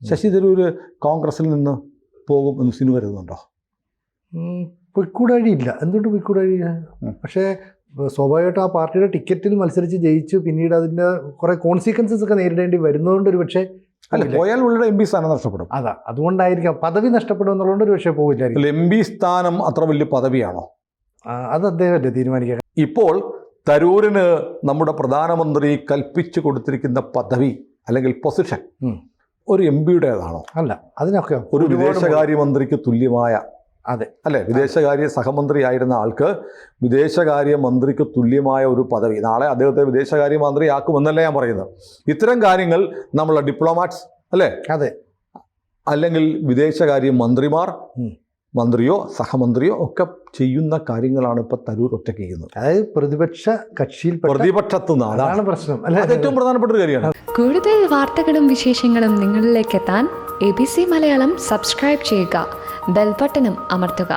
ശശി തരൂർ കോൺഗ്രസിൽ നിന്ന് പോകും എന്ന് സിനിമ വരുന്നുണ്ടോ? പൊയ്ക്കൂടാഴിയില്ല. എന്തുകൊണ്ട് പൊയ്ക്കൂടാഴിയില്ല? പക്ഷേ സ്വാഭാവികമായിട്ടും ആ പാർട്ടിയുടെ ടിക്കറ്റിൽ മത്സരിച്ച് ജയിച്ചു പിന്നീട് അതിൻ്റെ കുറേ കോൺസിക്വൻസസ് ഒക്കെ നേരിടേണ്ടി വരുന്നതുകൊണ്ട് ഒരു പക്ഷേ പോയാൽ ഉള്ളിയുടെ MP സ്ഥാനം നഷ്ടപ്പെടും. അതാ, അതുകൊണ്ടായിരിക്കാം പദവി നഷ്ടപ്പെടും എന്നുള്ളതുകൊണ്ട് ഒരു പക്ഷേ പോയില്ലായിരിക്കും. MP സ്ഥാനം അത്ര വലിയ പദവിയാണോ? അത് അദ്ദേഹമല്ലേ തീരുമാനിക്കുക. ഇപ്പോൾ തരൂരിന് നമ്മുടെ പ്രധാനമന്ത്രി കൽപ്പിച്ചു കൊടുത്തിരിക്കുന്ന പദവി അല്ലെങ്കിൽ പൊസിഷൻ ഒരു MP-യുടേതാണോ? അല്ല, അതിനൊക്കെ ഒരു വിദേശകാര്യമന്ത്രിക്ക് തുല്യമായ, അതെ അല്ലെ, വിദേശകാര്യ സഹമന്ത്രി ആയിരുന്ന ആൾക്ക് വിദേശകാര്യ മന്ത്രിക്ക് തുല്യമായ ഒരു പദവി. നാളെ അദ്ദേഹത്തെ വിദേശകാര്യമന്ത്രിയാക്കുമെന്നല്ല ഞാൻ പറയുന്നത്. ഇത്തരം കാര്യങ്ങൾ നമ്മളെ ഡിപ്ലോമാറ്റ്സ്, അല്ലേ, അതെ, അല്ലെങ്കിൽ വിദേശകാര്യ മന്ത്രിമാർ, മന്ത്രിയോ സഹമന്ത്രിയോ ഒക്കെ ചെയ്യുന്ന കാര്യങ്ങളാണ് ഇപ്പൊ തരൂർ ഒറ്റയ്ക്ക് ചെയ്യുന്നത്. അതായത് പ്രതിപക്ഷ കക്ഷിയിൽ പ്രതിപക്ഷത്ത് നിന്നാണ് പ്രശ്നം. അത് ഏറ്റവും പ്രധാനപ്പെട്ട ഒരു കാര്യമാണ്. കൂടുതൽ വാർത്തകളും വിശേഷങ്ങളും നിങ്ങളിലേക്ക് എത്താൻ ABC മലയാളം സബ്സ്ക്രൈബ് ചെയ്യുക, ബെൽ ബട്ടണും അമർത്തുക.